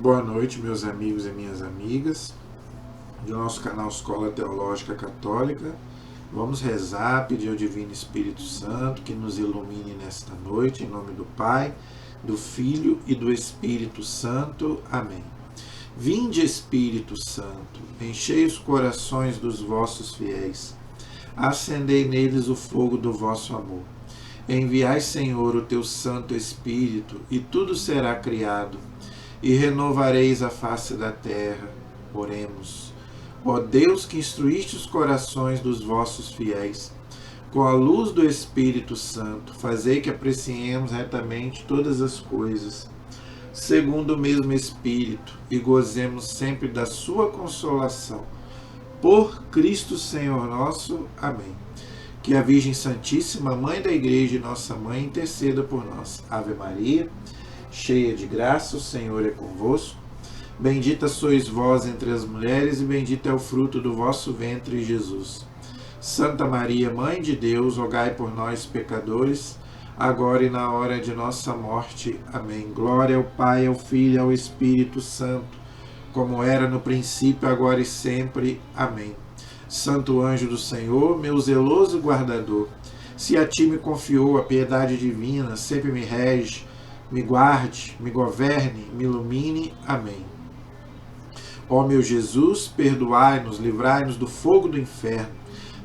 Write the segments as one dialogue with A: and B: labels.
A: Boa noite, meus amigos e minhas amigas do nosso canal Escola Teológica Católica. Vamos rezar, pedir ao Divino Espírito Santo que nos ilumine nesta noite, em nome do Pai, do Filho e do Espírito Santo. Amém. Vinde, Espírito Santo, enchei os corações dos vossos fiéis, acendei neles o fogo do vosso amor. Enviai, Senhor, o teu Santo Espírito, e tudo será criado, e renovareis a face da terra. Oremos. Ó Deus, que instruíste os corações dos vossos fiéis, com a luz do Espírito Santo, fazei que apreciemos retamente todas as coisas, segundo o mesmo Espírito, e gozemos sempre da sua consolação. Por Cristo Senhor nosso. Amém. Que a Virgem Santíssima, Mãe da Igreja e nossa Mãe, interceda por nós. Ave Maria, cheia de graça, o Senhor é convosco. Bendita sois vós entre as mulheres, e bendito é o fruto do vosso ventre, Jesus. Santa Maria, Mãe de Deus, rogai por nós, pecadores, agora e na hora de nossa morte. Amém. Glória ao Pai, ao Filho e ao Espírito Santo, como era no princípio, agora e sempre. Amém. Santo anjo do Senhor, meu zeloso guardador, se a ti me confiou a piedade divina, sempre me rege, me guarde, me governe, me ilumine. Amém. Ó meu Jesus, perdoai-nos, livrai-nos do fogo do inferno,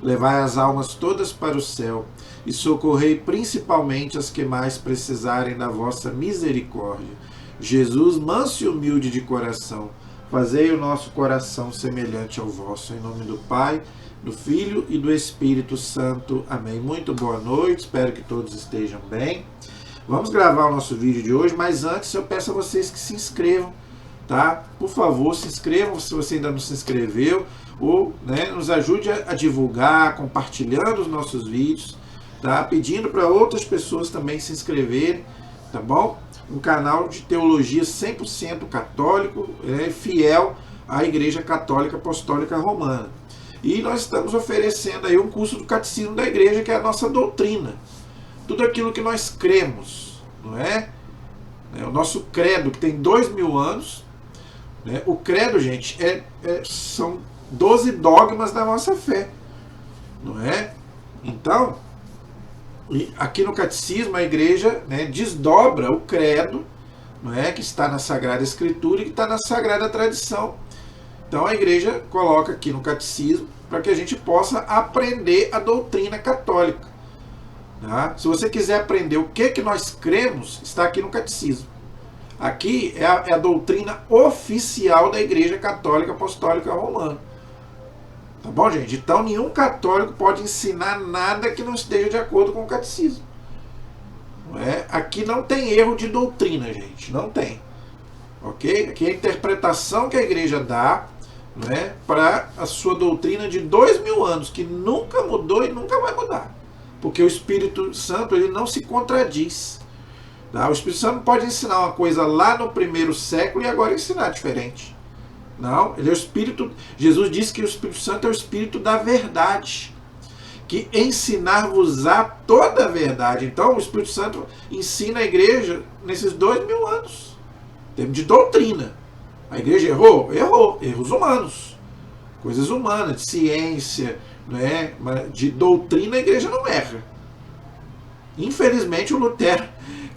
A: levai as almas todas para o céu e socorrei principalmente as que mais precisarem da vossa misericórdia. Jesus, manso e humilde de coração, fazei o nosso coração semelhante ao vosso. Em nome do Pai, do Filho e do Espírito Santo. Amém. Muito boa noite, espero que todos estejam bem. Vamos gravar o nosso vídeo de hoje, mas antes eu peço a vocês que se inscrevam, tá? Por favor, se inscrevam se você ainda não se inscreveu, ou nos ajude a divulgar, compartilhando os nossos vídeos, tá? Pedindo para outras pessoas também se inscreverem, tá bom? Um canal de teologia 100% católico, fiel à Igreja Católica Apostólica Romana. E nós estamos oferecendo aí um curso do Catecismo da Igreja, que é a nossa doutrina. Tudo aquilo que nós cremos, não é? O nosso credo, que tem 2000 anos, né? O credo, gente, são 12 dogmas da nossa fé, não é? Então, aqui no Catecismo, a Igreja, desdobra o credo, não é? Que está na Sagrada Escritura e que está na Sagrada Tradição. Então, a Igreja coloca aqui no Catecismo para que a gente possa aprender a doutrina católica. Tá? Se você quiser aprender o que nós cremos, está aqui no Catecismo. Aqui é a doutrina oficial da Igreja Católica Apostólica Romana. Tá bom, gente? Então, nenhum católico pode ensinar nada que não esteja de acordo com o Catecismo. Não é? Aqui não tem erro de doutrina, gente. Não tem. Ok? Aqui é a interpretação que a Igreja dá, para a sua doutrina de 2000 anos, que nunca mudou e nunca vai mudar. Porque o Espírito Santo, ele não se contradiz. Tá? O Espírito Santo não pode ensinar uma coisa lá no primeiro século e agora ensinar diferente. Não, ele é o Espírito. Jesus disse que o Espírito Santo é o Espírito da verdade, que ensinar-vos-á toda a verdade. Então o Espírito Santo ensina a Igreja nesses 2000 anos. Em termos de doutrina. A Igreja errou? Errou. Erros humanos. Coisas humanas, de ciência, de doutrina, a Igreja não erra. Infelizmente, o Lutero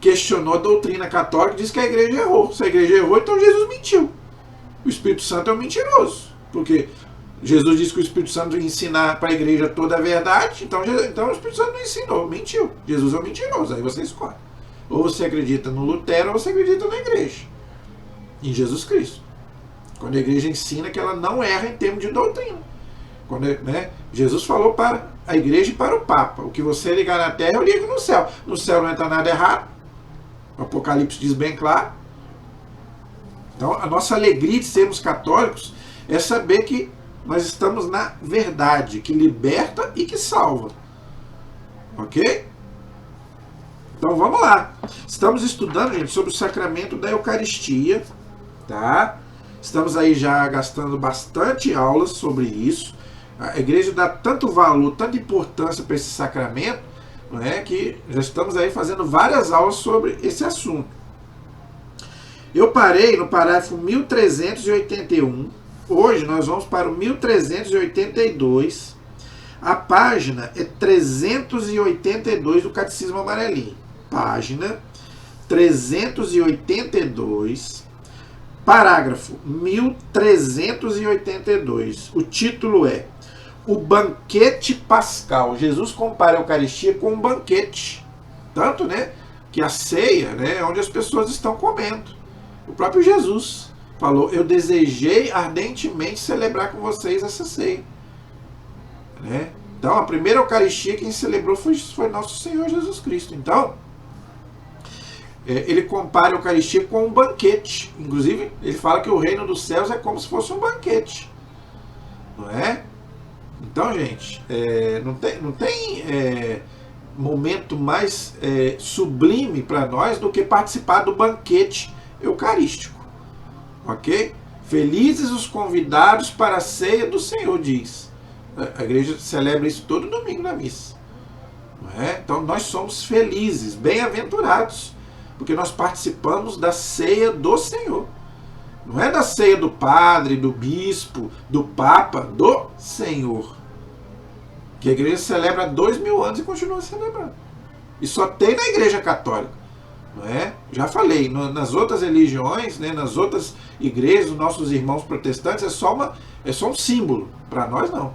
A: questionou a doutrina católica e disse que a Igreja errou. Se a Igreja errou, então Jesus mentiu. O Espírito Santo é um mentiroso, porque Jesus disse que o Espírito Santo ia ensinar para a Igreja toda a verdade, então o Espírito Santo não ensinou, mentiu. Jesus é um mentiroso, aí você escolhe. Ou você acredita no Lutero, ou você acredita na Igreja, em Jesus Cristo. Quando a Igreja ensina que ela não erra em termos de doutrina. Quando, Jesus falou para a Igreja e para o Papa: o que você ligar na terra, eu ligo no céu. No céu não entra nada errado. O Apocalipse diz bem claro. Então, a nossa alegria de sermos católicos é saber que nós estamos na verdade, que liberta e que salva. Ok? Então, vamos lá. Estamos estudando, gente, sobre o sacramento da Eucaristia, tá? Estamos aí já gastando bastante aulas sobre isso. A Igreja dá tanto valor, tanta importância para esse sacramento, que já estamos aí fazendo várias aulas sobre esse assunto. Eu parei no parágrafo 1381. Hoje nós vamos para o 1382. A página é 382 do Catecismo Amarelinho. Página 382, parágrafo 1382. O título é O Banquete Pascal. Jesus compara a Eucaristia com um banquete. Tanto, né, que a ceia, né, é onde as pessoas estão comendo. O próprio Jesus falou: eu desejei ardentemente celebrar com vocês essa ceia. Né? Então, a primeira Eucaristia quem celebrou foi nosso Senhor Jesus Cristo. Então, ele compara a Eucaristia com um banquete. Inclusive, ele fala que o reino dos céus é como se fosse um banquete. Não é? Então, gente, não tem momento mais sublime para nós do que participar do banquete eucarístico. Ok? Felizes os convidados para a ceia do Senhor, diz. A igreja celebra isso todo domingo na missa. Não é? Então, nós somos felizes, bem-aventurados, porque nós participamos da ceia do Senhor. Não é da ceia do padre, do bispo, do papa, do Senhor. Que a igreja celebra há 2000 anos e continua celebrando. E só tem na igreja católica. Não é? Já falei, nas outras religiões, né, nas outras igrejas, os nossos irmãos protestantes, é só um símbolo. Para nós não.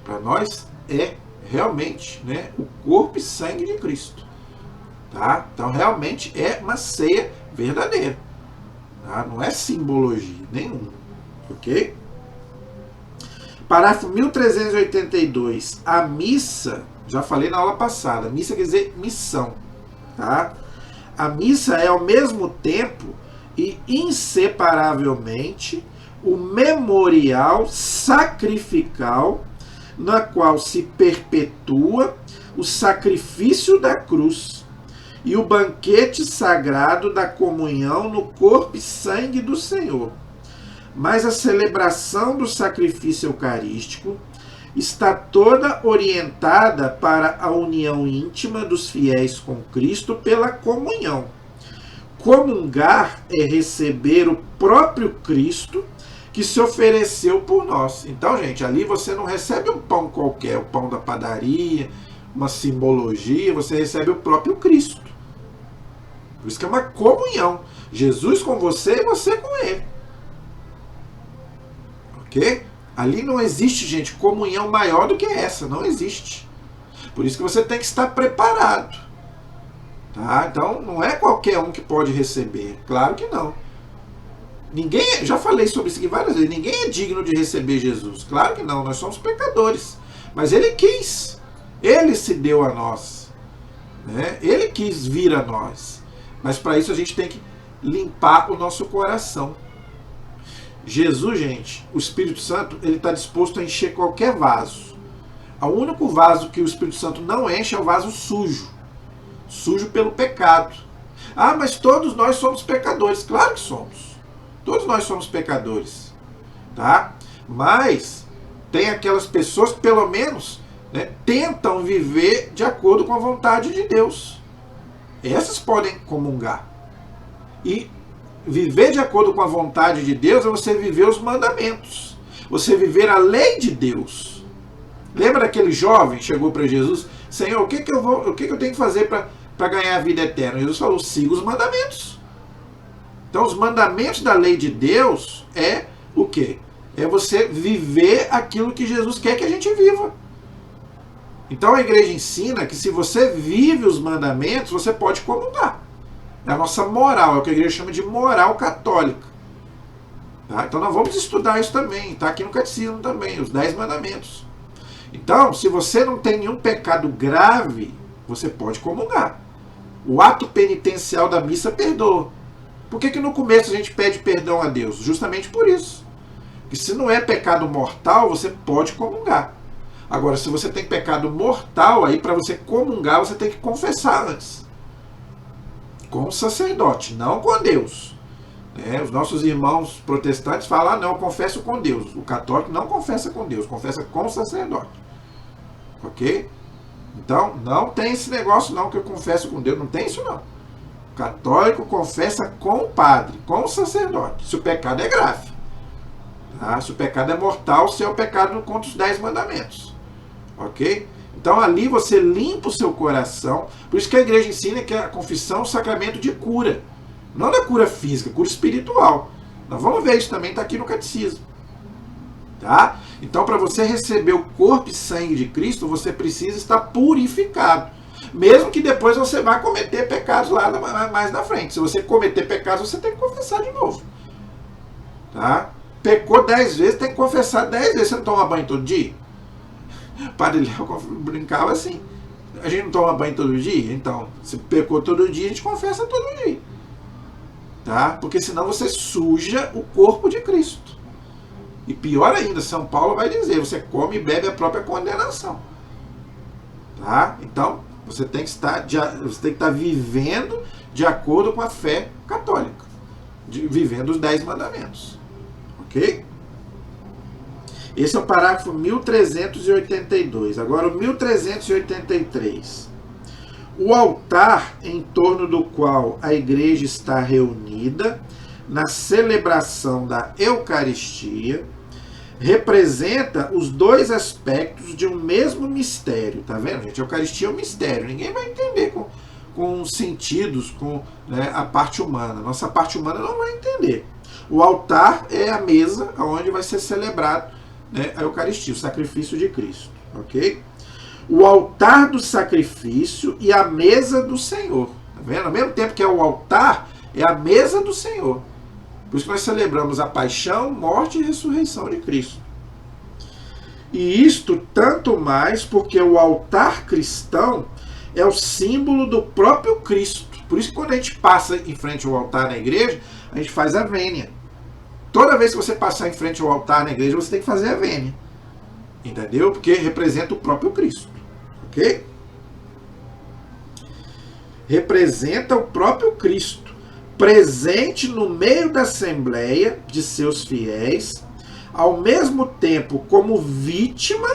A: Para nós é realmente, né, o corpo e sangue de Cristo. Tá? Então realmente é uma ceia verdadeira. Tá? Não é simbologia nenhuma. Ok? Parágrafo 1382. A missa, já falei na aula passada, missa quer dizer missão. Tá? A missa é ao mesmo tempo e inseparavelmente o memorial sacrificial na qual se perpetua o sacrifício da cruz e o banquete sagrado da comunhão no corpo e sangue do Senhor. Mas a celebração do sacrifício eucarístico está toda orientada para a união íntima dos fiéis com Cristo pela comunhão. Comungar é receber o próprio Cristo que se ofereceu por nós. Então, gente, ali você não recebe um pão qualquer, o pão da padaria, uma simbologia, você recebe o próprio Cristo. Por isso que é uma comunhão. Jesus com você e você com ele. Ok? Ali não existe, gente, comunhão maior do que essa. Não existe. Por isso que você tem que estar preparado. Tá? Então, não é qualquer um que pode receber. Claro que não. Ninguém, já falei sobre isso aqui várias vezes, ninguém é digno de receber Jesus. Claro que não, nós somos pecadores. Mas ele quis. Ele se deu a nós. Né? Ele quis vir a nós. Mas para isso a gente tem que limpar o nosso coração. Jesus, gente, o Espírito Santo, ele está disposto a encher qualquer vaso. O único vaso que o Espírito Santo não enche é o vaso sujo. Sujo pelo pecado. Ah, mas todos nós somos pecadores. Claro que somos. Todos nós somos pecadores. Tá? Mas tem aquelas pessoas que pelo menos, né, tentam viver de acordo com a vontade de Deus. Essas podem comungar. E viver de acordo com a vontade de Deus é você viver os mandamentos. Você viver a lei de Deus. Lembra daquele jovem que chegou para Jesus? Senhor, o que eu tenho que fazer para ganhar a vida eterna? Jesus falou, siga os mandamentos. Então os mandamentos da lei de Deus é o quê? É você viver aquilo que Jesus quer que a gente viva. Então a igreja ensina que se você vive os mandamentos, você pode comungar. É a nossa moral, é o que a igreja chama de moral católica. Tá? Então nós vamos estudar isso também, está aqui no catecismo também, os 10 mandamentos. Então, se você não tem nenhum pecado grave, você pode comungar. O ato penitencial da missa perdoa. Por que no começo a gente pede perdão a Deus? Justamente por isso. Porque se não é pecado mortal, você pode comungar. Agora, se você tem pecado mortal, aí para você comungar, você tem que confessar antes. Com o sacerdote, não com Deus. Os nossos irmãos protestantes falam, não, eu confesso com Deus. O católico não confessa com Deus, confessa com o sacerdote. Ok? Então, não tem esse negócio não que eu confesso com Deus, não tem isso não. O católico confessa com o padre, com o sacerdote, se o pecado é grave. Tá? Se o pecado é mortal, se é o pecado contra os 10 mandamentos. Ok? Então ali você limpa o seu coração. Por isso que a igreja ensina que a confissão é um sacramento de cura. Não da cura física, cura espiritual. Nós vamos ver isso também, está aqui no catecismo. Tá? Então, para você receber o corpo e sangue de Cristo, você precisa estar purificado. Mesmo que depois você vá cometer pecados lá mais na frente. Se você cometer pecados, você tem que confessar de novo. Tá? Pecou 10 vezes, tem que confessar 10 vezes. Você não toma banho todo dia? O Padre Léo brincava assim. A gente não toma banho todo dia? Então, se pecou todo dia, a gente confessa todo dia. Tá? Porque senão você suja o corpo de Cristo. E pior ainda, São Paulo vai dizer, você come e bebe a própria condenação. Tá? Então, você tem que estar vivendo de acordo com a fé católica. Vivendo os 10 mandamentos. Ok? Esse é o parágrafo 1382. Agora o 1383. O altar em torno do qual a igreja está reunida na celebração da Eucaristia representa os dois aspectos de um mesmo mistério. Tá vendo, gente? A Eucaristia é um mistério. Ninguém vai entender com sentidos, com, né, a parte humana. Nossa parte humana não vai entender. O altar é a mesa onde vai ser celebrado, né, a Eucaristia, o sacrifício de Cristo. Ok? O altar do sacrifício e a mesa do Senhor. Tá vendo? Ao mesmo tempo que é o altar, é a mesa do Senhor. Por isso que nós celebramos a paixão, morte e ressurreição de Cristo. E isto tanto mais porque o altar cristão é o símbolo do próprio Cristo. Por isso que quando a gente passa em frente ao altar na igreja, a gente faz a vênia. Toda vez que você passar em frente ao altar na igreja, você tem que fazer a vênia. Entendeu? Porque representa o próprio Cristo. Ok? Representa o próprio Cristo, presente no meio da assembleia de seus fiéis, ao mesmo tempo como vítima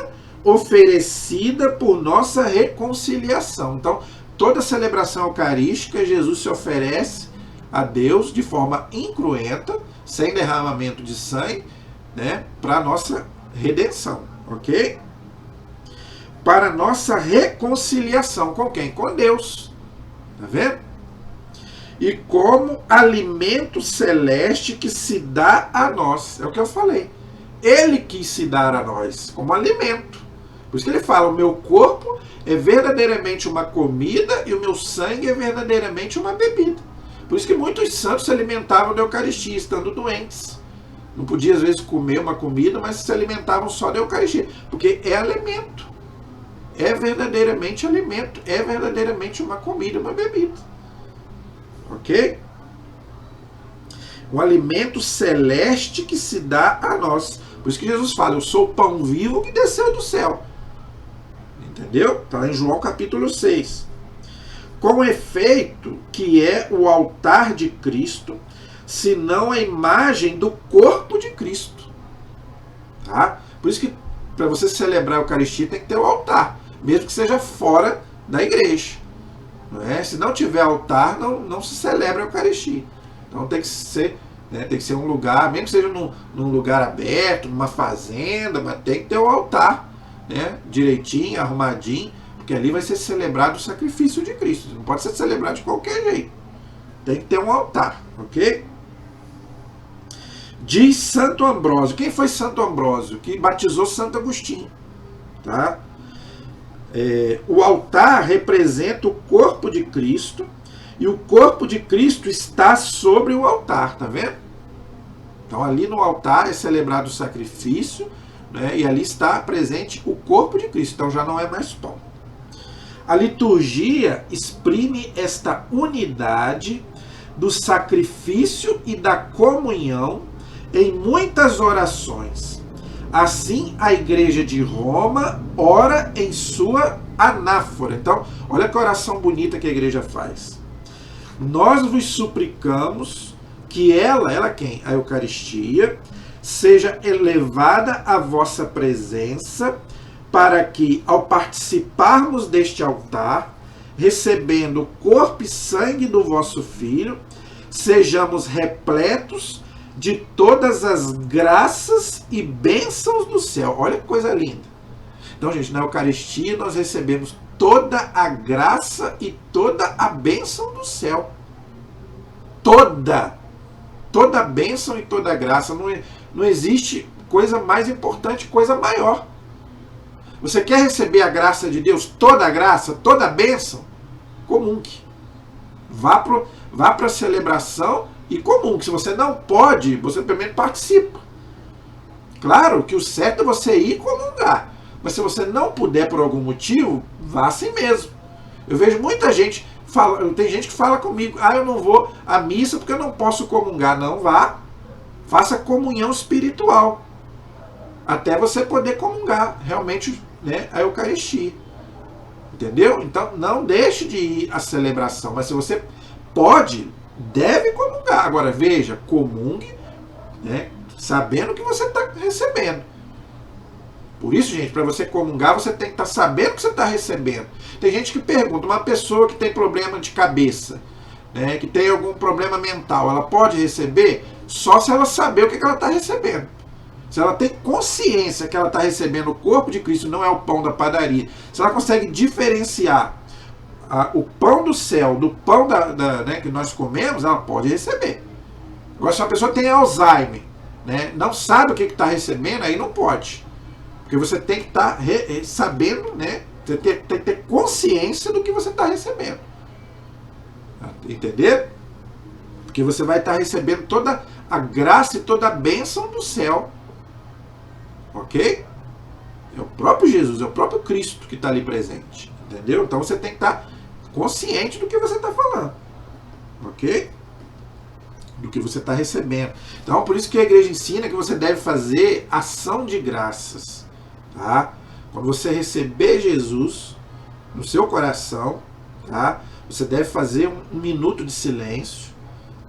A: oferecida por nossa reconciliação. Então, toda celebração eucarística, Jesus se oferece a Deus de forma incruenta, sem derramamento de sangue, né, para a nossa redenção, ok? Para a nossa reconciliação com quem? Com Deus. Tá vendo? E como alimento celeste que se dá a nós. É o que eu falei. Ele quis se dar a nós como alimento. Por isso que ele fala, o meu corpo é verdadeiramente uma comida e o meu sangue é verdadeiramente uma bebida. Por isso que muitos santos se alimentavam da Eucaristia, estando doentes. Não podia, às vezes, comer uma comida, mas se alimentavam só da Eucaristia. Porque é alimento. É verdadeiramente alimento. É verdadeiramente uma comida, uma bebida. Ok? Um alimento celeste que se dá a nós. Por isso que Jesus fala, eu sou o pão vivo que desceu do céu. Entendeu? Está lá em João capítulo 6. Com efeito, que é o altar de Cristo, senão a imagem do corpo de Cristo. Tá? Por isso que para você celebrar a Eucaristia tem que ter o altar, mesmo que seja fora da igreja. Não é? Se não tiver altar, não se celebra a Eucaristia. Então tem que ser, né, tem que ser um lugar, mesmo que seja num lugar aberto, numa fazenda, mas tem que ter o altar, né, direitinho, arrumadinho, porque ali vai ser celebrado o sacrifício de Cristo. Não pode ser celebrado de qualquer jeito. Tem que ter um altar, ok? Diz Santo Ambrósio. Quem foi Santo Ambrósio? Que batizou Santo Agostinho. Tá? O altar representa o corpo de Cristo e o corpo de Cristo está sobre o altar, tá vendo? Então ali no altar é celebrado o sacrifício, né, e ali está presente o corpo de Cristo, então já não é mais pão. A liturgia exprime esta unidade do sacrifício e da comunhão em muitas orações. Assim, a Igreja de Roma ora em sua anáfora. Então, olha que oração bonita que a Igreja faz. Nós vos suplicamos que ela quem? A Eucaristia, seja elevada à vossa presença, para que, ao participarmos deste altar, recebendo o corpo e sangue do vosso Filho, sejamos repletos de todas as graças e bênçãos do céu. Olha que coisa linda. Então, gente, na Eucaristia nós recebemos toda a graça e toda a bênção do céu. Toda a bênção e toda a graça. Não existe coisa mais importante, coisa maior. Você quer receber a graça de Deus, toda a graça, toda a bênção? Comungue. Vá para a celebração e comungue. Se você não pode, você pelo menos participa. Claro que o certo é você ir comungar. Mas se você não puder por algum motivo, vá assim mesmo. Eu vejo muita gente, tem gente que fala comigo, eu não vou à missa porque eu não posso comungar. Não vá. Faça comunhão espiritual. Até você poder comungar realmente, né, a Eucaristia. Entendeu? Então não deixe de ir à celebração. Mas se você pode, deve comungar. Agora veja, comungue, né, sabendo o que você está recebendo. Por isso, gente, para você comungar, você tem que estar sabendo o que você está recebendo. Tem gente que pergunta, uma pessoa que tem problema de cabeça, né, que tem algum problema mental, ela pode receber? Só se ela saber o que ela está recebendo. Se ela tem consciência que ela está recebendo o corpo de Cristo, não é o pão da padaria. Se ela consegue diferenciar o pão do céu do pão né, que nós comemos, ela pode receber. Agora, se a pessoa tem Alzheimer, né, não sabe o que está recebendo, aí não pode. Porque você tem que estar sabendo, né, você tem que ter consciência do que você está recebendo. Entender? Porque você vai estar recebendo toda a graça e toda a bênção do céu. Ok? É o próprio Jesus, é o próprio Cristo que está ali presente. Entendeu? Então você tem que estar consciente do que você está falando. Ok? Do que você está recebendo. Então, por isso que a igreja ensina que você deve fazer ação de graças. Tá? Quando você receber Jesus no seu coração, tá? Você deve fazer um minuto de silêncio.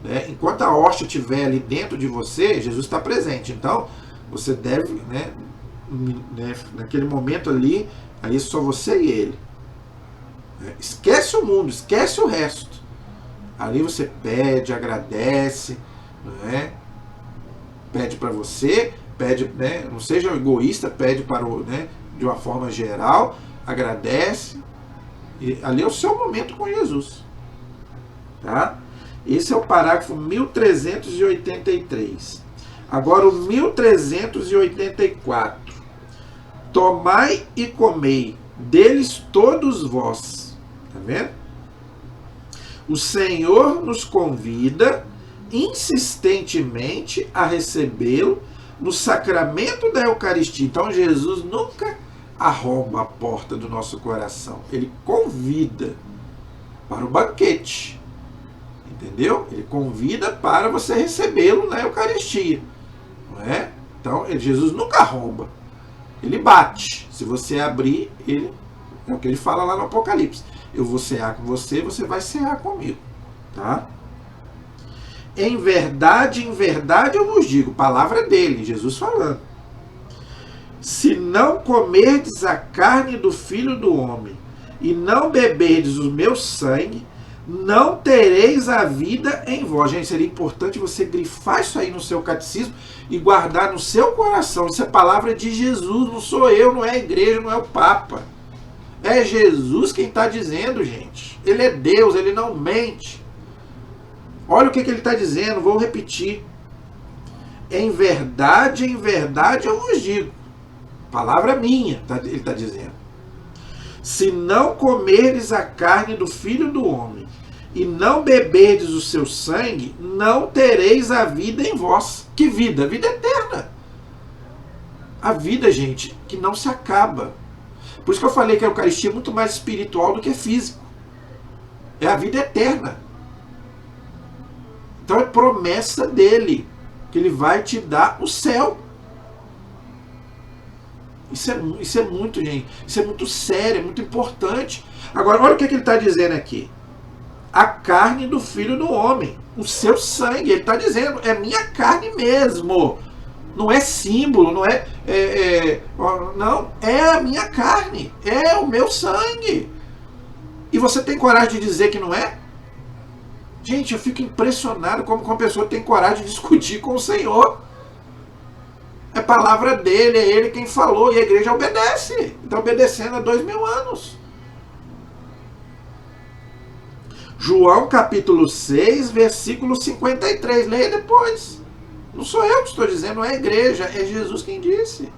A: Né? Enquanto a hóstia estiver ali dentro de você, Jesus está presente. Então, você deve, né, naquele momento ali, aí é só você e ele. Esquece o mundo, esquece o resto. Ali você pede, agradece, né? Pede para você, pede, né, não seja egoísta, pede para o, né, de uma forma geral, agradece. E ali é o seu momento com Jesus. Tá? Esse é o parágrafo 1383. Agora o 1384. Tomai e comei deles todos vós. Tá vendo? O Senhor nos convida insistentemente a recebê-lo no sacramento da Eucaristia. Então Jesus nunca arromba a porta do nosso coração. Ele convida para o banquete. Entendeu? Ele convida para você recebê-lo na Eucaristia. Não é? Então, Jesus nunca arromba. Ele bate. Se você abrir, ele, é o que ele fala lá no Apocalipse. Eu vou cear com você, você vai cear comigo. Tá? Em verdade eu vos digo. Palavra dele, Jesus falando. Se não comerdes a carne do Filho do Homem e não beberdes o meu sangue, não tereis a vida em vós. Gente, seria importante você grifar isso aí no seu catecismo e guardar no seu coração. Isso é palavra de Jesus, não sou eu, não é a igreja, não é o Papa. É Jesus quem está dizendo, gente. Ele é Deus, ele não mente. Olha o que ele está dizendo, vou repetir. Em verdade eu vos digo. Palavra minha, ele está dizendo. Se não comerdes a carne do Filho do Homem e não beberdes o seu sangue, não tereis a vida em vós. Que vida? A vida eterna. A vida, gente, que não se acaba. Por isso que eu falei que a Eucaristia é muito mais espiritual do que físico. É a vida eterna. Então é promessa dele, que ele vai te dar o céu. Isso é muito, gente. Isso é muito sério, é muito importante. Agora, olha o que ele está dizendo aqui. A carne do Filho do Homem. O seu sangue. Ele está dizendo, é minha carne mesmo. Não é símbolo, não não, é a minha carne. É o meu sangue. E você tem coragem de dizer que não é? Gente, eu fico impressionado como uma pessoa tem coragem de discutir com o Senhor. É palavra dele, é ele quem falou, e a igreja obedece. Está obedecendo há 2000 anos. João capítulo 6, versículo 53. Leia depois. Não sou eu que estou dizendo, não é a igreja, é Jesus quem disse.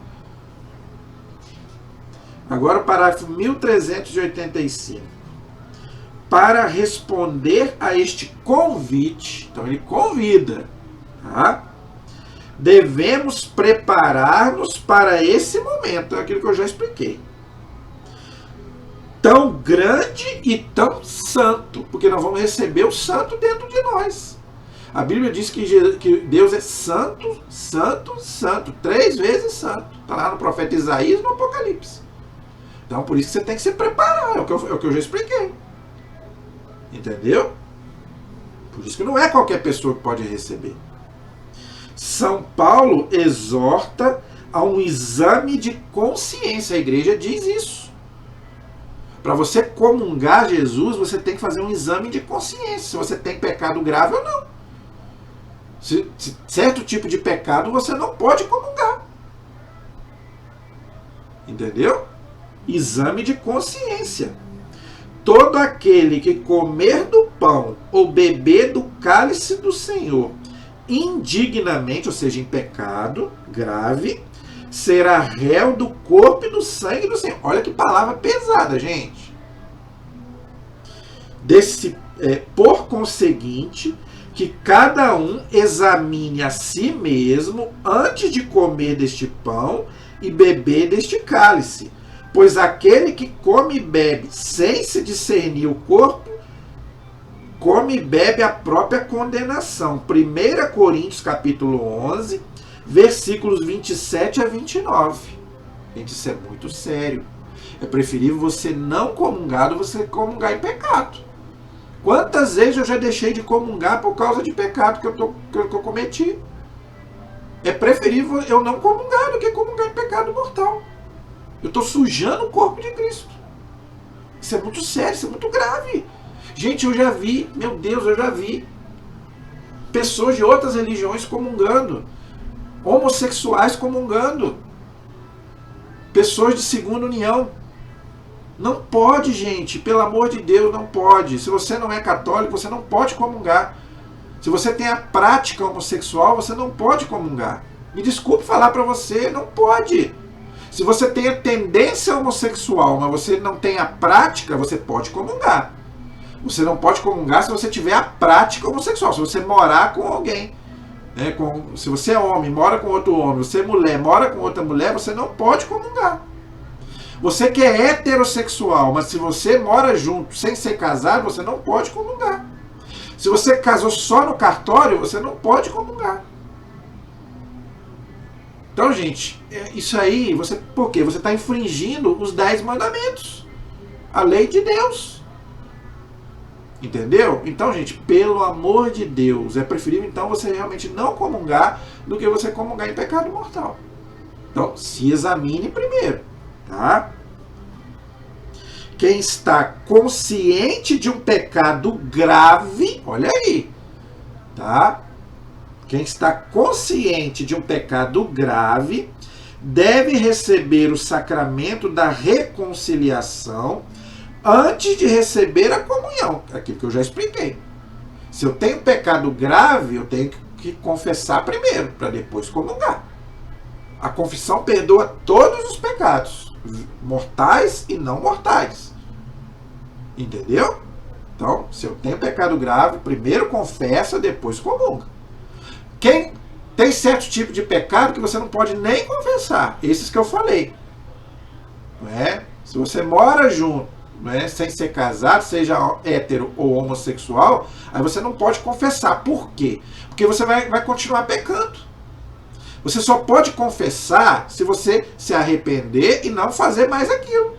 A: Agora o parágrafo 1385. Para responder a este convite, então ele convida, tá? Devemos preparar-nos para esse momento, é aquilo que eu já expliquei. Tão grande e tão santo, porque nós vamos receber o santo dentro de nós. A Bíblia diz que Deus é santo, santo, santo, 3 vezes santo. Está lá no profeta Isaías, no Apocalipse. Então por isso que você tem que se preparar, é o que eu já expliquei. Entendeu? Por isso que não é qualquer pessoa que pode receber. São Paulo exorta a um exame de consciência. A igreja diz isso. Para você comungar Jesus, você tem que fazer um exame de consciência. Se você tem pecado grave ou não. Certo tipo de pecado você não pode comungar. Entendeu? Exame de consciência. Todo aquele que comer do pão ou beber do cálice do Senhor indignamente, ou seja, em pecado grave, será réu do corpo e do sangue do Senhor. Olha que palavra pesada, gente. Por conseguinte, que cada um examine a si mesmo antes de comer deste pão e beber deste cálice. Pois aquele que come e bebe sem se discernir o corpo, come e bebe a própria condenação. 1 Coríntios capítulo 11, versículos 27 a 29. Gente, isso é muito sério. É preferível você não comungar do que você comungar em pecado. Quantas vezes eu já deixei de comungar por causa de pecado que eu cometi? É preferível eu não comungar do que comungar em pecado mortal. Eu estou sujando o corpo de Cristo. Isso é muito sério, isso é muito grave. Gente, eu já vi, meu Deus, eu já vi pessoas de outras religiões comungando, homossexuais comungando, pessoas de segunda união. Não pode, gente, pelo amor de Deus, não pode. Se você não é católico, você não pode comungar. Se você tem a prática homossexual, você não pode comungar. Me desculpe falar para você, não pode. Se você tem a tendência homossexual, mas você não tem a prática, você pode comungar. Você não pode comungar se você tiver a prática homossexual. Se você morar com alguém, né, se você é homem, mora com outro homem, você é mulher, mora com outra mulher, você não pode comungar. Você que é heterossexual, mas se você mora junto sem ser casado, você não pode comungar. Se você casou só no cartório, você não pode comungar. Então, gente, isso aí, por quê? Você está infringindo os 10 mandamentos. A lei de Deus. Entendeu? Então, gente, pelo amor de Deus, é preferível então você realmente não comungar do que você comungar em pecado mortal. Então, se examine primeiro, tá? Quem está consciente de um pecado grave, olha aí, tá? Quem está consciente de um pecado grave deve receber o sacramento da reconciliação antes de receber a comunhão. Aquilo que eu já expliquei. Se eu tenho pecado grave, eu tenho que confessar primeiro, para depois comungar. A confissão perdoa todos os pecados, mortais e não mortais. Entendeu? Então, se eu tenho pecado grave, primeiro confessa, depois comunga. Quem tem certo tipo de pecado que você não pode nem confessar, esses que eu falei. Não é? Se você mora junto, não é? Sem ser casado, seja hétero ou homossexual, aí você não pode confessar. Por quê? Porque você vai continuar pecando. Você só pode confessar se você se arrepender e não fazer mais aquilo.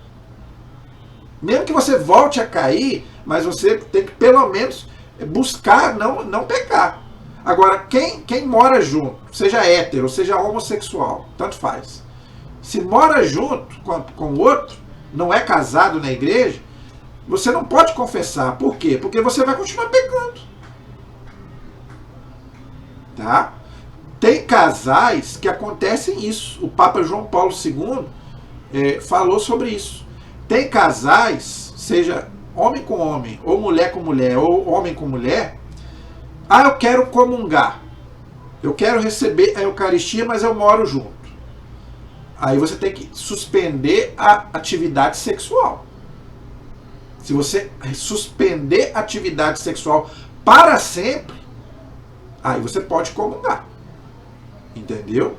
A: Mesmo que você volte a cair, mas você tem que pelo menos buscar não pecar. Agora, quem mora junto, seja hétero, seja homossexual, tanto faz. Se mora junto com o outro, não é casado na igreja, Você não pode confessar. Por quê? Porque você vai continuar pecando. Tá? Tem casais que acontecem isso. O Papa João Paulo II falou sobre isso. Tem casais, seja homem com homem, ou mulher com mulher, ou homem com mulher. Ah, eu quero comungar. Eu quero receber a Eucaristia, mas eu moro junto. Aí você tem que suspender a atividade sexual. Se você suspender a atividade sexual para sempre, aí você pode comungar. Entendeu?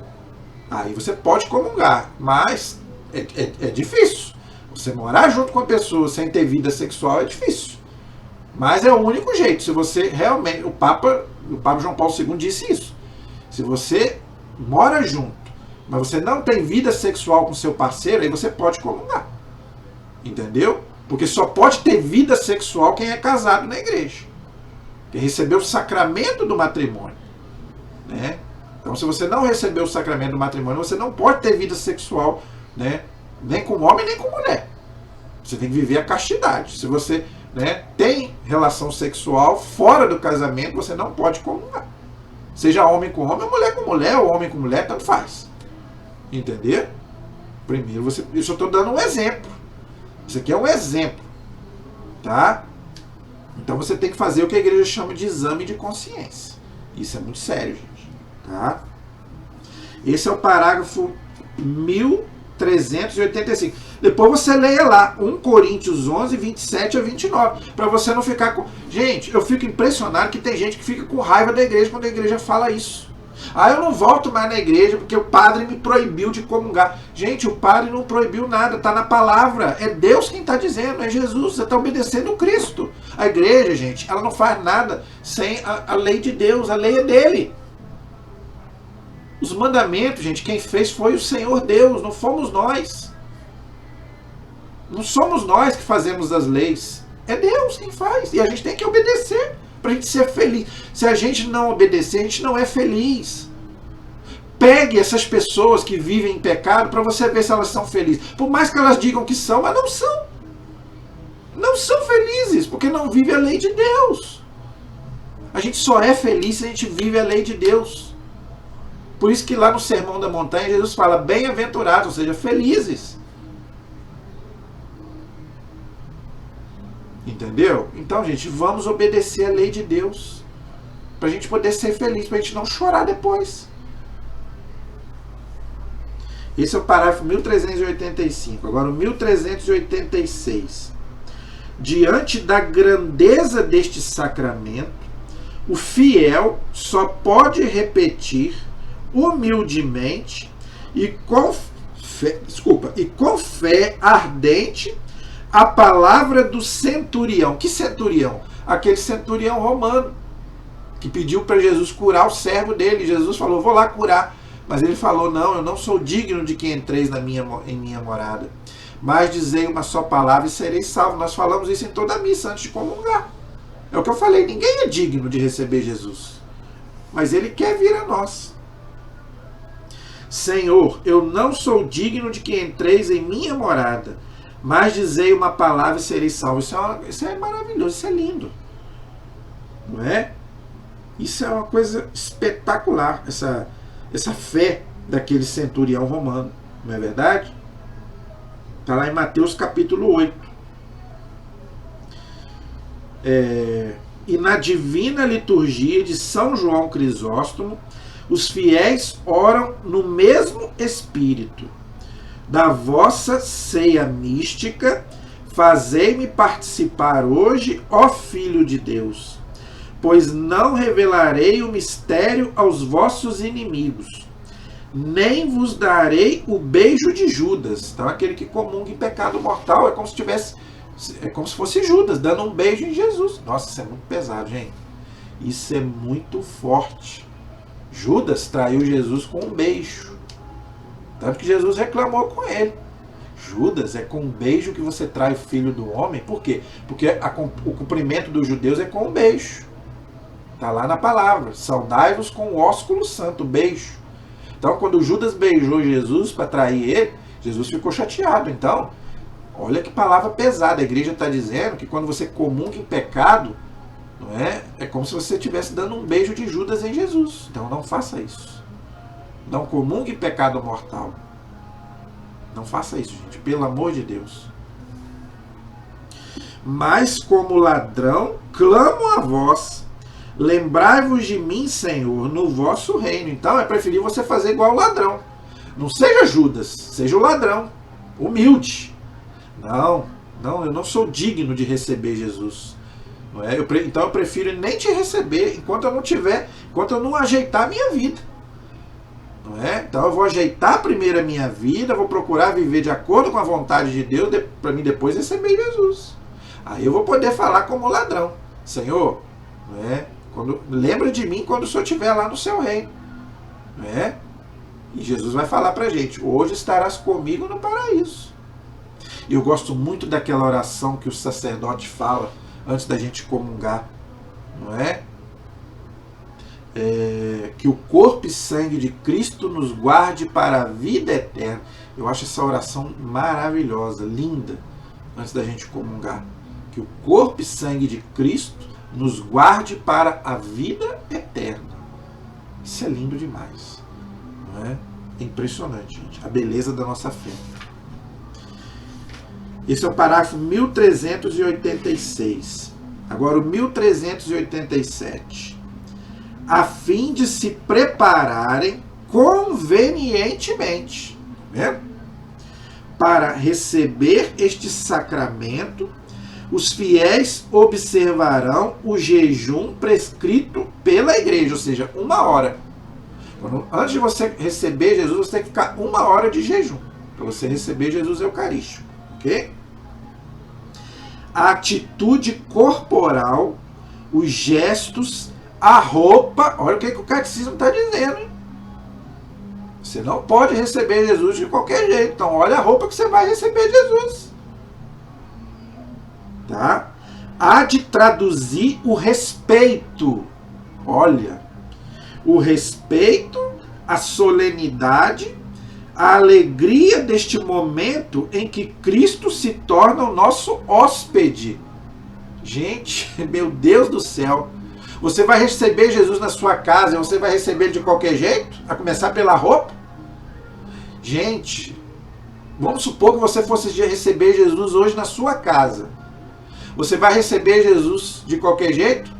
A: Aí você pode comungar. Mas é difícil. Você morar junto com a pessoa sem ter vida sexual é difícil. Mas é o único jeito. Se você realmente... O Papa João Paulo II disse isso. Se você mora junto, mas você não tem vida sexual com seu parceiro, aí você pode comungar. Entendeu? Porque só pode ter vida sexual quem é casado na igreja. Quem recebeu o sacramento do matrimônio. Né? Então, se você não recebeu o sacramento do matrimônio, você não pode ter vida sexual, né? Nem com homem, nem com mulher. Você tem que viver a castidade. Se você, né, tem relação sexual fora do casamento, você não pode comungar. Seja homem com homem, ou mulher, ou homem com mulher, tanto faz. Entendeu? Primeiro, isso eu estou dando um exemplo. Isso aqui é um exemplo. Tá? Então você tem que fazer o que a igreja chama de exame de consciência. Isso é muito sério, gente. Tá? Esse é o parágrafo 1385. Depois você leia lá 1 Coríntios 11, 27 a 29. Para você não ficar com... Gente, eu fico impressionado que tem gente que fica com raiva da igreja quando a igreja fala isso. Ah, eu não volto mais na igreja porque o padre me proibiu de comungar. Gente, o padre não proibiu nada, está na palavra. É Deus quem está dizendo, é Jesus. Você está obedecendo o Cristo. A igreja, gente, ela não faz nada sem a lei de Deus. A lei é dele. Os mandamentos, gente, quem fez foi o Senhor Deus, não fomos nós. Não somos nós que fazemos as leis. É Deus quem faz. E a gente tem que obedecer para a gente ser feliz. Se a gente não obedecer, a gente não é feliz. Pegue essas pessoas que vivem em pecado para você ver se elas são felizes. Por mais que elas digam que são, mas não são. Não são felizes, porque não vivem a lei de Deus. A gente só é feliz se a gente vive a lei de Deus. Por isso que lá no Sermão da Montanha, Jesus fala, bem-aventurados, ou seja, felizes. Entendeu? Então, gente, vamos obedecer a lei de Deus. Para a gente poder ser feliz, para a gente não chorar depois. Esse é o parágrafo 1385. Agora o 1386. Diante da grandeza deste sacramento, o fiel só pode repetir humildemente e com fé ardente a palavra do centurião. Que centurião? Aquele centurião romano que pediu para Jesus curar o servo dele. Jesus falou, vou lá curar. Mas ele falou, não, eu não sou digno de que entreis em minha morada. Mas dizei uma só palavra e serei salvo. Nós falamos isso em toda a missa antes de comungar. É o que eu falei, ninguém é digno de receber Jesus. Mas ele quer vir a nós. Senhor, eu não sou digno de que entreis em minha morada, mas dizei uma palavra e serei salvo. Isso é maravilhoso, isso é lindo. Não é? Isso é uma coisa espetacular, essa fé daquele centurião romano. Não é verdade? Está lá em Mateus capítulo 8. E na divina liturgia de São João Crisóstomo, os fiéis oram no mesmo espírito. Da vossa ceia mística, fazei-me participar hoje, ó Filho de Deus, pois não revelarei o mistério aos vossos inimigos, nem vos darei o beijo de Judas. Então, aquele que comunga em pecado mortal é como se fosse Judas, dando um beijo em Jesus. Nossa, isso é muito pesado, gente. Isso é muito forte. Judas traiu Jesus com um beijo. Tanto que Jesus reclamou com ele. Judas, é com um beijo que você trai o filho do homem. Por quê? Porque o cumprimento dos judeus é com um beijo. Está lá na palavra. Saudai-vos com o ósculo santo, beijo. Então, quando Judas beijou Jesus para trair ele, Jesus ficou chateado. Então, Olha que palavra pesada. A igreja está dizendo que quando você comunga em pecado, não é? É como se você estivesse dando um beijo de Judas em Jesus. Então não faça isso. Não comungue em pecado mortal. Não faça isso, gente. Pelo amor de Deus. Mas como ladrão, clamo a vós. Lembrai-vos de mim, Senhor, no vosso reino. Então é preferível você fazer igual o ladrão. Não seja Judas, seja o ladrão. Humilde. Não, eu não sou digno de receber Jesus. Não é? Então eu prefiro nem te receber enquanto eu não ajeitar a minha vida. Não é? Então eu vou ajeitar primeiro a minha vida, vou procurar viver de acordo com a vontade de Deus, para mim depois receber Jesus. Aí eu vou poder falar como ladrão. Senhor, não é? Lembra de mim quando o Senhor estiver lá no seu reino. Não é? E Jesus vai falar pra gente, hoje estarás comigo no paraíso. E eu gosto muito daquela oração que o sacerdote fala antes da gente comungar, não é? Que o corpo e sangue de Cristo nos guarde para a vida eterna. Eu acho essa oração maravilhosa, linda, antes da gente comungar. Que o corpo e sangue de Cristo nos guarde para a vida eterna. Isso é lindo demais, não é? É impressionante, gente, a beleza da nossa fé. Esse é o parágrafo 1386. Agora o 1387. A fim de se prepararem convenientemente, né, para receber este sacramento, os fiéis observarão o jejum prescrito pela igreja, ou seja, 1 hora. Antes de você receber Jesus, você tem que ficar 1 hora de jejum, para você receber Jesus eucarístico. Ok? A atitude corporal, os gestos, a roupa. Olha o que o catecismo está dizendo, hein? Você não pode receber Jesus de qualquer jeito. Então olha a roupa que você vai receber Jesus. Tá? Há de traduzir o respeito. Olha, o respeito, a solenidade, a alegria deste momento em que Cristo se torna o nosso hóspede. Gente, meu Deus do céu. Você vai receber Jesus na sua casa e você vai receber ele de qualquer jeito? A começar pela roupa? Gente, vamos supor que você fosse receber Jesus hoje na sua casa. Você vai receber Jesus de qualquer jeito?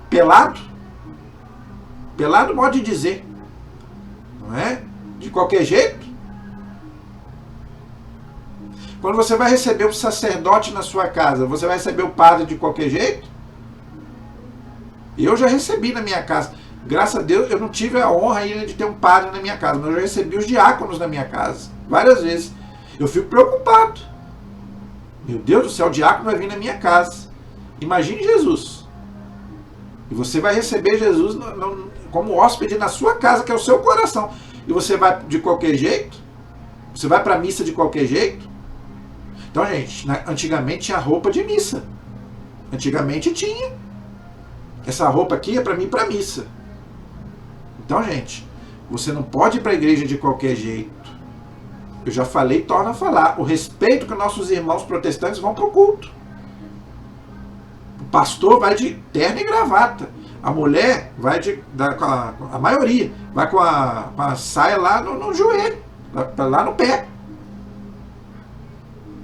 A: Pelado? Pelado, modo de dizer. Não é? De qualquer jeito? Quando você vai receber um sacerdote na sua casa, você vai receber o padre de qualquer jeito? Eu já recebi na minha casa. Graças a Deus, eu não tive a honra ainda de ter um padre na minha casa, mas eu já recebi os diáconos na minha casa. Várias vezes. Eu fico preocupado. Meu Deus do céu, o diácono vai vir na minha casa. Imagine Jesus. E você vai receber Jesus como hóspede na sua casa, que é o seu coração. E você vai de qualquer jeito? Você vai para a missa de qualquer jeito? Então, gente, antigamente tinha roupa de missa. Antigamente tinha. Essa roupa aqui é para mim ir para a missa. Então, gente, você não pode ir para a igreja de qualquer jeito. Eu já falei, torno a falar. O respeito que nossos irmãos protestantes vão para o culto. O pastor vai de terno e gravata. A mulher vai a maioria, vai com a saia lá no joelho, lá no pé.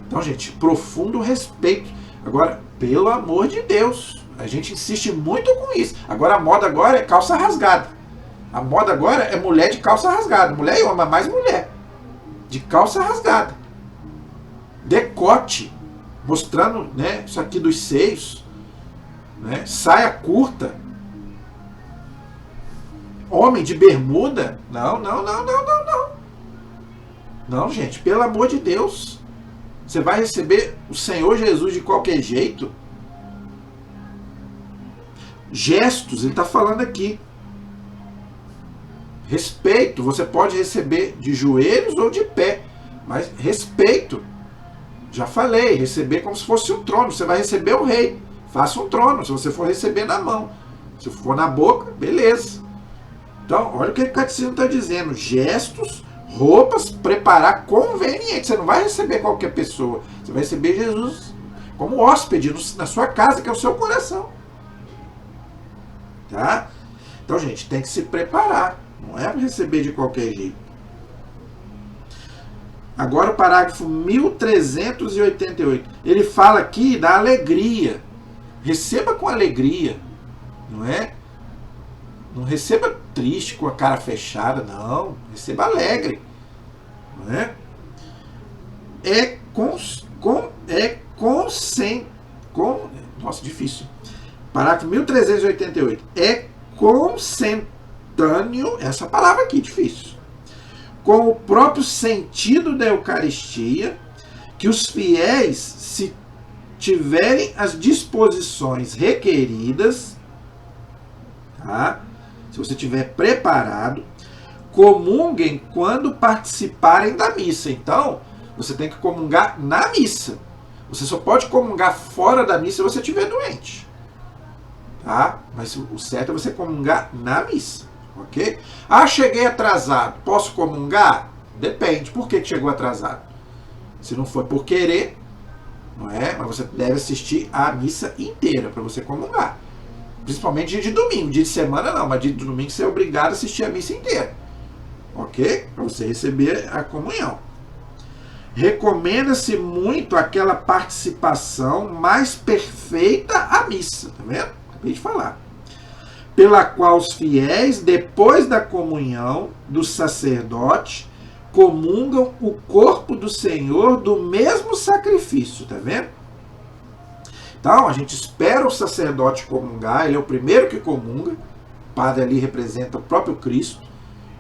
A: Então, gente, profundo respeito. Agora, pelo amor de Deus, a gente insiste muito com isso. Agora, a moda agora é calça rasgada. A moda agora é mulher de calça rasgada. Mulher e homem, mas mais mulher. De calça rasgada. Decote, mostrando, né, isso aqui dos seios. Né, saia curta. Homem de bermuda? Não. Não, gente, pelo amor de Deus. Você vai receber o Senhor Jesus de qualquer jeito? Gestos, ele está falando aqui. Respeito, você pode receber de joelhos ou de pé. Mas respeito. Já falei, receber como se fosse um trono. Você vai receber o rei. Faça um trono, se você for receber na mão. Se for na boca, beleza. Então, olha o que o catecismo está dizendo. Gestos, roupas, preparar conveniente. Você não vai receber qualquer pessoa. Você vai receber Jesus como hóspede na sua casa, que é o seu coração. Tá? Então, gente, tem que se preparar. Não é para receber de qualquer jeito. Agora o parágrafo 1388. Ele fala aqui da alegria. Receba com alegria. Não é? Não receba triste, com a cara fechada. Não. Receba alegre. Não é? Nossa, difícil. Parágrafo 1388. É consentâneo, essa palavra aqui, difícil, com o próprio sentido da Eucaristia, que os fiéis, se tiverem as disposições requeridas, tá? Se você estiver preparado, comunguem quando participarem da missa. Então, você tem que comungar na missa. Você só pode comungar fora da missa se você estiver doente. Tá? Mas o certo é você comungar na missa. Ok? Ah, cheguei atrasado. Posso comungar? Depende. Por que chegou atrasado? Se não foi por querer, não é? Mas você deve assistir a missa inteira para você comungar. Principalmente dia de domingo. Dia de semana não, mas dia de domingo você é obrigado a assistir a missa inteira. Ok? Para você receber a comunhão. Recomenda-se muito aquela participação mais perfeita à missa. Tá vendo? Acabei de falar. Pela qual os fiéis, depois da comunhão do sacerdote, comungam o corpo do Senhor do mesmo sacrifício, tá vendo? Então, a gente espera o sacerdote comungar, ele é o primeiro que comunga, o padre ali representa o próprio Cristo,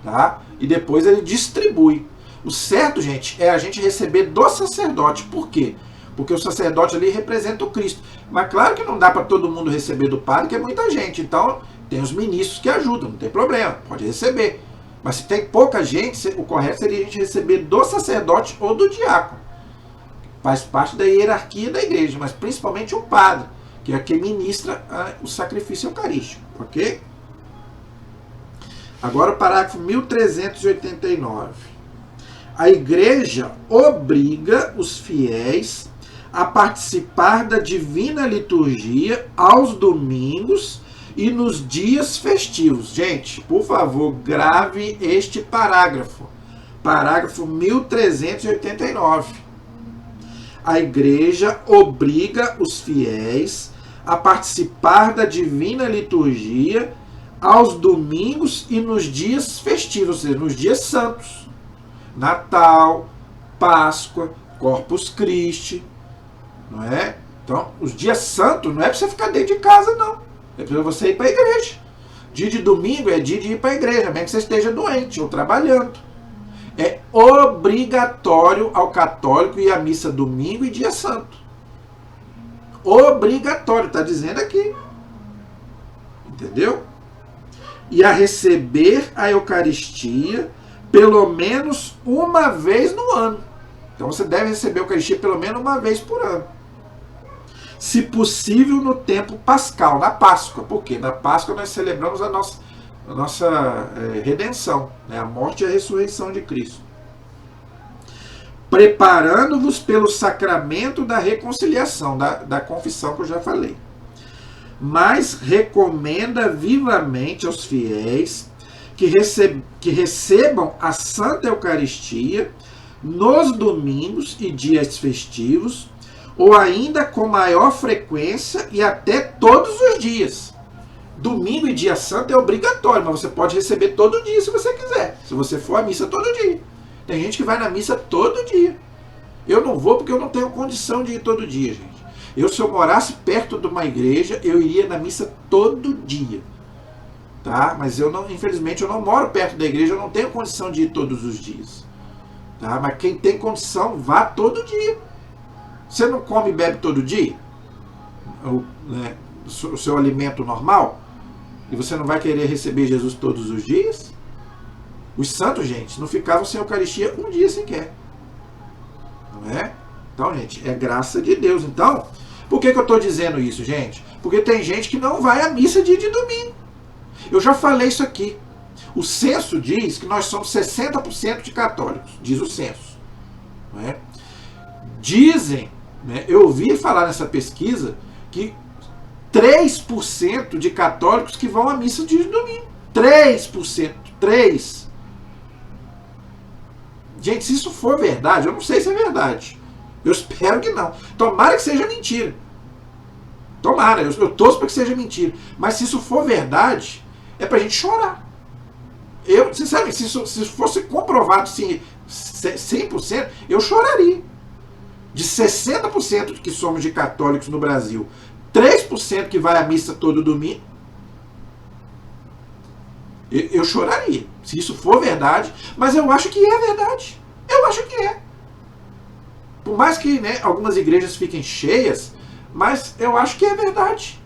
A: tá? E depois ele distribui. O certo, gente, é a gente receber do sacerdote. Por quê? Porque o sacerdote ali representa o Cristo. Mas claro que não dá para todo mundo receber do padre, que é muita gente. Então, tem os ministros que ajudam, não tem problema, pode receber. Mas se tem pouca gente, o correto seria a gente receber do sacerdote ou do diácono. Faz parte da hierarquia da igreja, mas principalmente o padre, que é quem ministra o sacrifício eucarístico, ok? Agora o parágrafo 1389. A igreja obriga os fiéis a participar da divina liturgia aos domingos e nos dias festivos. Gente, por favor, grave este parágrafo. Parágrafo 1389. A igreja obriga os fiéis a participar da divina liturgia aos domingos e nos dias festivos, ou seja, nos dias santos. Natal, Páscoa, Corpus Christi, não é? Então, os dias santos não é para você ficar dentro de casa, não. É para você ir para a igreja. Dia de domingo é dia de ir para a igreja, mesmo que você esteja doente ou trabalhando. É obrigatório ao católico ir à missa domingo e dia santo. Obrigatório, está dizendo aqui. Entendeu? E a receber a Eucaristia pelo menos uma vez no ano. Então você deve receber a Eucaristia pelo menos uma vez por ano. Se possível no tempo pascal, na Páscoa. Porque na Páscoa nós celebramos a nossa redenção, né? A morte e a ressurreição de Cristo. Preparando-vos pelo sacramento da reconciliação, da confissão que eu já falei. Mas recomenda vivamente aos fiéis que recebam a Santa Eucaristia nos domingos e dias festivos, ou ainda com maior frequência e até todos os dias. Domingo e dia santo é obrigatório, mas você pode receber todo dia se você quiser, se você for à missa todo dia. Tem gente que vai na missa todo dia. Eu não vou porque eu não tenho condição de ir todo dia, gente. Se eu morasse perto de uma igreja, eu iria na missa todo dia. Tá? Mas infelizmente eu não moro perto da igreja, eu não tenho condição de ir todos os dias. Tá? Mas quem tem condição, vá todo dia. Você não come e bebe todo dia? O seu alimento normal? E você não vai querer receber Jesus todos os dias? Os santos, gente, não ficavam sem Eucaristia um dia sequer. Não é? Então, gente, é graça de Deus. Então, por que eu estou dizendo isso, gente? Porque tem gente que não vai à missa dia de domingo. Eu já falei isso aqui. O censo diz que nós somos 60% de católicos, diz o censo. Não é? Dizem, né, eu ouvi falar nessa pesquisa, que 3% de católicos que vão à missa de domingo. 3%. 3%. Gente, se isso for verdade, eu não sei se é verdade. Eu espero que não. Tomara que seja mentira. Tomara, eu torço para que seja mentira. Mas se isso for verdade, é pra gente chorar. Eu, sinceramente, se isso fosse comprovado sim, 100%, eu choraria. De 60% que somos de católicos no Brasil, 3% que vai à missa todo domingo, eu choraria. Se isso for verdade, mas eu acho que é verdade. Eu acho que é. Por mais que, né, algumas igrejas fiquem cheias, mas eu acho que é verdade.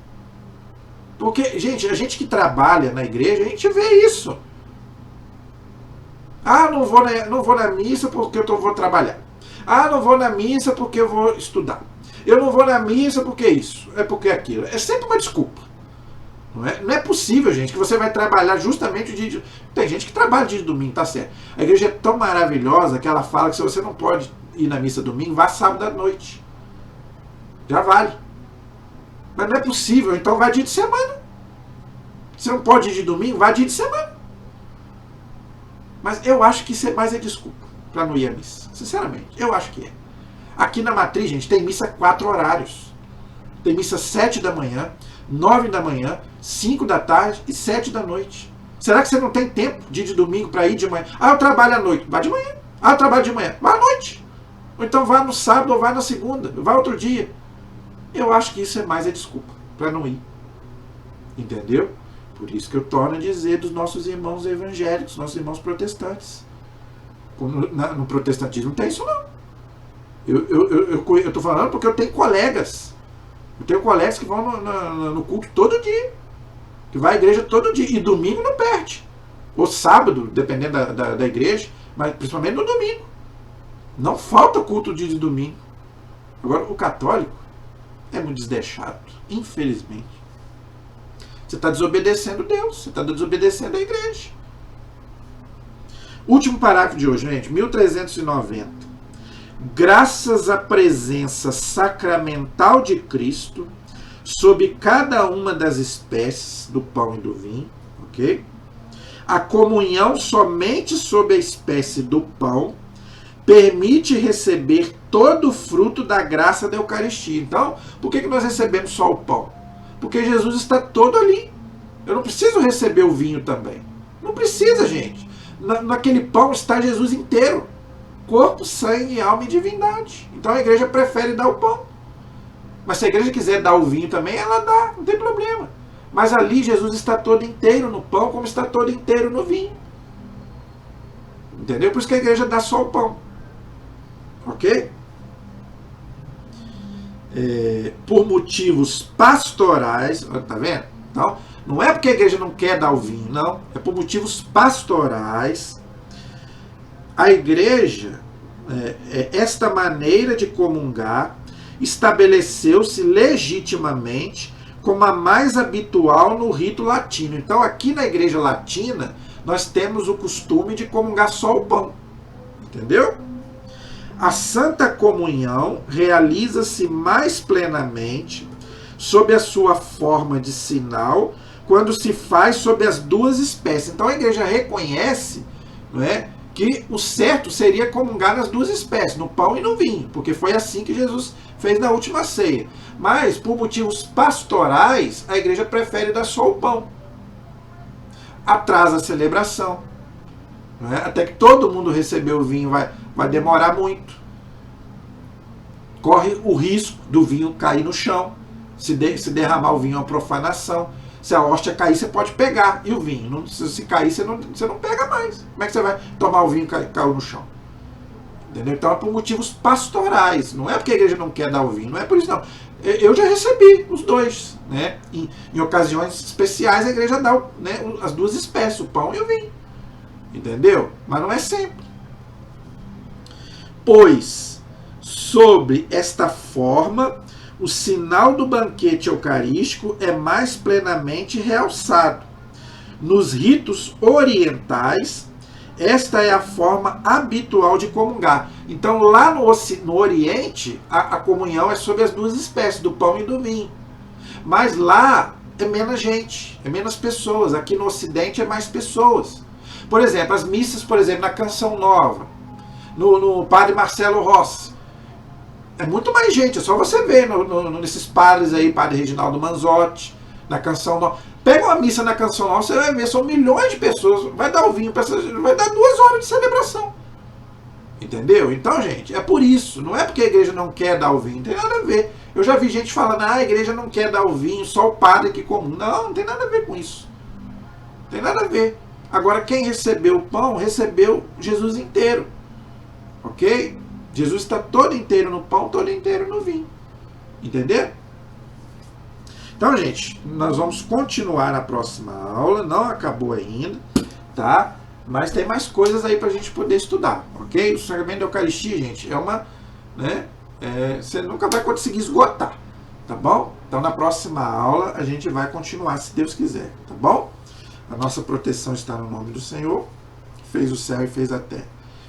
A: Porque, gente, a gente que trabalha na igreja, a gente vê isso. Ah, não vou na missa porque eu vou trabalhar. Ah, não vou na missa porque eu vou estudar. Eu não vou na missa porque isso, é porque aquilo. É sempre uma desculpa. Não é possível, gente, que você vai trabalhar justamente o dia de... Tem gente que trabalha dia de domingo, tá certo. A igreja é tão maravilhosa que ela fala que se você não pode ir na missa domingo, vá sábado à noite. Já vale. Mas não é possível, então vai dia de semana. Você não pode ir de domingo, vai dia de semana. Mas eu acho que isso é mais desculpa para não ir à missa. Sinceramente, eu acho que é. Aqui na Matriz, gente, tem missa 4 horários. Tem missa 7 da manhã, 9 da manhã, 5 da tarde e 7 da noite. Será que você não tem tempo de ir de domingo para ir de manhã? Ah, eu trabalho à noite. Vá de manhã. Ah, eu trabalho de manhã. Vá à noite. Ou então vá no sábado ou vá na segunda. Vá outro dia. Eu acho que isso é mais desculpa para não ir. Entendeu? Por isso que eu torno a dizer dos nossos irmãos evangélicos, nossos irmãos protestantes. No protestantismo não tem isso não. Eu estou falando porque eu tenho colegas. Eu tenho colegas que vão no culto todo dia. Que vai à igreja todo dia. E domingo não perde. Ou sábado, dependendo da igreja. Mas principalmente no domingo. Não falta culto dia de domingo. Agora, o católico é muito desleixado. Infelizmente. Você está desobedecendo Deus. Você está desobedecendo a igreja. Último parágrafo de hoje, gente. 1390. Graças à presença sacramental de Cristo sobre cada uma das espécies do pão e do vinho, ok? A comunhão somente sobre a espécie do pão permite receber todo o fruto da graça da Eucaristia. Então, por que nós recebemos só o pão? Porque Jesus está todo ali. Eu não preciso receber o vinho também. Não precisa, gente. Naquele pão está Jesus inteiro. Corpo, sangue, alma e divindade. Então a igreja prefere dar o pão. Mas se a igreja quiser dar o vinho também, ela dá, não tem problema. Mas ali Jesus está todo inteiro no pão, como está todo inteiro no vinho. Entendeu? Por isso que a igreja dá só o pão. Ok? Por motivos pastorais, tá vendo? Então, não é porque a igreja não quer dar o vinho, não. É por motivos pastorais. A igreja, esta maneira de comungar, estabeleceu-se legitimamente como a mais habitual no rito latino. Então, aqui na igreja latina, nós temos o costume de comungar só o pão. Entendeu? A Santa Comunhão realiza-se mais plenamente sob a sua forma de sinal quando se faz sob as duas espécies. Então, a igreja reconhece, não é, que o certo seria comungar nas duas espécies, no pão e no vinho, porque foi assim que Jesus fez na última ceia. Mas, por motivos pastorais, a igreja prefere dar só o pão. Atrasa a celebração. Não é? Até que todo mundo receber o vinho vai demorar muito. Corre o risco do vinho cair no chão. Se derramar o vinho é uma profanação. Se a hóstia cair, você pode pegar. E o vinho? Se cair, você não pega mais. Como é que você vai tomar o vinho que caiu no chão? Entendeu? Então é por motivos pastorais. Não é porque a igreja não quer dar o vinho. Não é por isso, não. Eu já recebi os dois. Né? Em ocasiões especiais, a igreja dá, né, as duas espécies, o pão e o vinho. Entendeu? Mas não é sempre. Pois, sobre esta forma, o sinal do banquete eucarístico é mais plenamente realçado, Nos ritos orientais, esta é a forma habitual de comungar. Então, lá no Oriente, a comunhão é sobre as duas espécies, do pão e do vinho. Mas lá é menos gente, é menos pessoas. Aqui no Ocidente é mais pessoas. Por exemplo, as missas, por exemplo, na Canção Nova, no Padre Marcelo Rossi, é muito mais gente. É só você ver nesses padres aí, Padre Reginaldo Manzotti, na Canção Nova. Pega uma missa na Canção Nova, você vai ver, são milhões de pessoas. Vai dar o vinho, vai dar 2 horas de celebração. Entendeu? Então, gente, é por isso. Não é porque a igreja não quer dar o vinho, não tem nada a ver. Eu já vi gente falando, a igreja não quer dar o vinho, só o padre que comum. Não tem nada a ver com isso. Não tem nada a ver. Agora, quem recebeu o pão, recebeu Jesus inteiro. Ok? Jesus está todo inteiro no pão, todo inteiro no vinho. Entendeu? Então, gente, nós vamos continuar na próxima aula. Não acabou ainda, tá? Mas tem mais coisas aí pra gente poder estudar, ok? O sacramento da Eucaristia, gente, é uma... né? Você nunca vai conseguir esgotar, tá bom? Então, na próxima aula, a gente vai continuar, se Deus quiser, tá bom? A nossa proteção está no nome do Senhor, que fez o céu e fez a terra.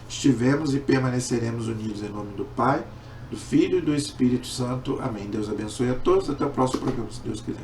A: Estivemos e permaneceremos unidos em nome do Pai, do Filho e do Espírito Santo. Amém. Deus abençoe a todos. Até o próximo programa, se Deus quiser.